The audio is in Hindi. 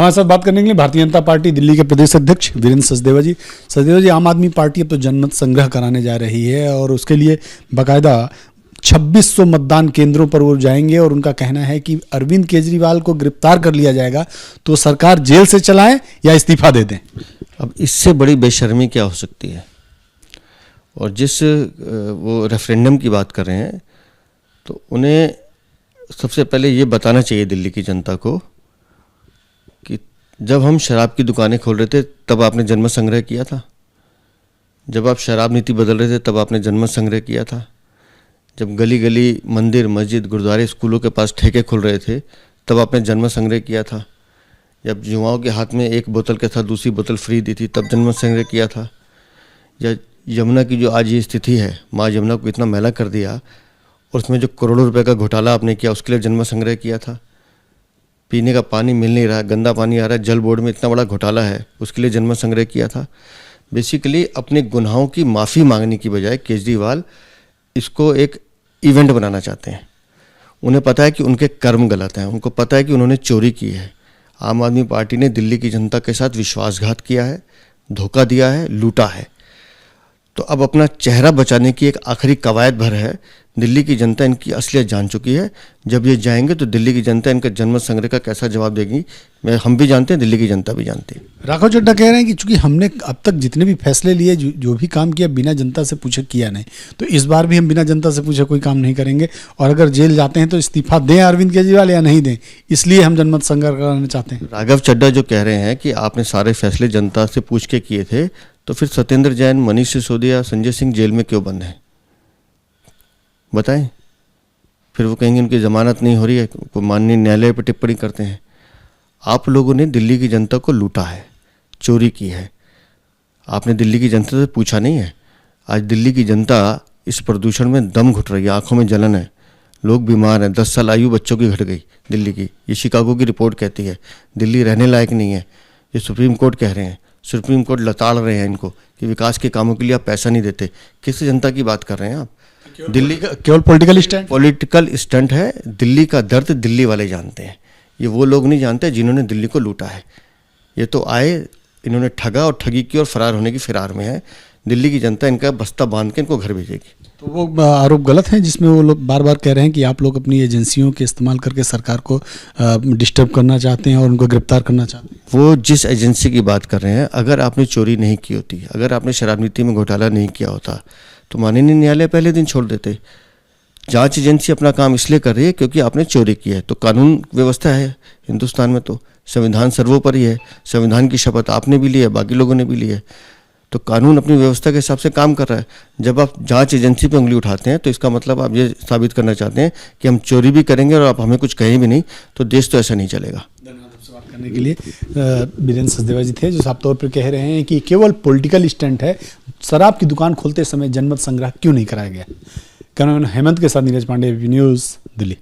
हमारे साथ बात करने के लिए भारतीय जनता पार्टी दिल्ली के प्रदेश अध्यक्ष वीरेंद्र सचदेवा जी। सचदेवा जी, आम आदमी पार्टी अब तो जनमत संग्रह कराने जा रही है और उसके लिए बाकायदा 2600 मतदान केंद्रों पर वो जाएंगे और उनका कहना है कि अरविंद केजरीवाल को गिरफ्तार कर लिया जाएगा तो सरकार जेल से चलाएं या इस्तीफा दे दें। अब इससे बड़ी बेशर्मी क्या हो सकती है। और जिस वो रेफरेंडम की बात कर रहे हैं तो उन्हें सबसे पहले ये बताना चाहिए दिल्ली की जनता को कि जब हम शराब की दुकानें खोल रहे थे तब आपने जनमत संग्रह किया था। जब आप शराब नीति बदल रहे थे तब आपने जनमत संग्रह किया था। जब गली गली मंदिर मस्जिद गुरुद्वारे स्कूलों के पास ठेके खुल रहे थे तब आपने जनमत संग्रह किया था। जब युवाओं के हाथ में एक बोतल के साथ दूसरी बोतल फ्री दी थी तब जनमत संग्रह किया था। या यमुना की जो आज ये स्थिति है, माँ यमुना को इतना मैला कर दिया और उसमें जो करोड़ों रुपए का घोटाला आपने किया उसके लिए जनमत संग्रह किया था। पीने का पानी मिल नहीं रहा, गंदा पानी आ रहा है, जल बोर्ड में इतना बड़ा घोटाला है, उसके लिए जनमत संग्रह किया था। बेसिकली अपने गुनाहों की माफ़ी मांगने की बजाय केजरीवाल इसको एक इवेंट बनाना चाहते हैं। उन्हें पता है कि उनके कर्म गलत हैं, उनको पता है कि उन्होंने चोरी की है। आम आदमी पार्टी ने दिल्ली की जनता के साथ विश्वासघात किया है, धोखा दिया है, लूटा है। तो अब अपना चेहरा बचाने की एक आखिरी कवायद भर है। दिल्ली की जनता इनकी असलियत जान चुकी है। जब ये जाएंगे तो दिल्ली की जनता इनका जनमत संग्रह का कैसा जवाब देगी हम भी जानते हैं, दिल्ली की जनता भी जानती है। राघव चड्ढा कह रहे हैं कि चूंकि हमने अब तक जितने भी फैसले लिए जो भी काम किया बिना जनता से पूछे किया नहीं, तो इस बार भी हम बिना जनता से पूछे कोई काम नहीं करेंगे और अगर जेल जाते हैं तो इस्तीफा दें अरविंद केजरीवाल या नहीं दें, इसलिए हम जनमत संग्रह कराना चाहते हैं। राघव चड्ढा जो कह रहे हैं कि आपने सारे फैसले जनता से पूछ के किए थे, तो फिर सत्येंद्र जैन, मनीष सिसोदिया, संजय सिंह जेल में क्यों बंद हैं बताएं। फिर वो कहेंगे उनकी जमानत नहीं हो रही है, माननीय न्यायालय पर टिप्पणी करते हैं। आप लोगों ने दिल्ली की जनता को लूटा है, चोरी की है। आपने दिल्ली की जनता से पूछा नहीं है। आज दिल्ली की जनता इस प्रदूषण में दम घुट रही है, आंखों में जलन है, लोग बीमार हैं। 10 साल आयु बच्चों की घट गई दिल्ली की। ये शिकागो की रिपोर्ट कहती है दिल्ली रहने लायक नहीं है। ये सुप्रीम कोर्ट कह रहे हैं, सुप्रीम कोर्ट लताड़ रहे हैं इनको कि विकास के कामों के लिए आप पैसा नहीं देते। किस जनता की बात कर रहे हैं आप? दिल्ली का केवल पॉलिटिकल स्टंट है। दिल्ली का दर्द दिल्ली वाले जानते हैं, ये वो लोग नहीं जानते जिन्होंने दिल्ली को लूटा है। ये तो आए, इन्होंने ठगा और ठगी की और फरार होने की फिरार में है। दिल्ली की जनता इनका बस्ता बांध के इनको घर भेजेगी। तो वो आरोप गलत है जिसमें वो लोग बार बार कह रहे हैं कि आप लोग अपनी एजेंसियों के इस्तेमाल करके सरकार को डिस्टर्ब करना चाहते हैं और उनको गिरफ्तार करना चाहते हैं। वो जिस एजेंसी की बात कर रहे हैं, अगर आपने चोरी नहीं की होती, अगर आपने शराब नीति में घोटाला नहीं किया होता तो माननीय न्यायालय पहले दिन छोड़ देते। जांच एजेंसी अपना काम इसलिए कर रही है क्योंकि आपने चोरी की है। तो कानून व्यवस्था है हिंदुस्तान में, तो संविधान सर्वोपरि है। संविधान की शपथ आपने भी ली है, बाकी लोगों ने भी ली है। तो कानून अपनी व्यवस्था के हिसाब से काम कर रहा है। जब आप जांच एजेंसी पे उंगली उठाते हैं तो इसका मतलब आप ये साबित करना चाहते हैं कि हम चोरी भी करेंगे और आप हमें कुछ कहें भी नहीं, तो देश तो ऐसा नहीं चलेगा। धन्यवाद आपसे बात करने के लिए। वीरेंद्र सचदेवा जी थे जो साफ तौर पर कह रहे हैं कि केवल पॉलिटिकल स्टंट है। शराब की दुकान खोलते समय जनमत संग्रह क्यों नहीं कराया गया? कैमरामैन हेमंत के साथ नीरज पांडे, न्यूज़ दिल्ली।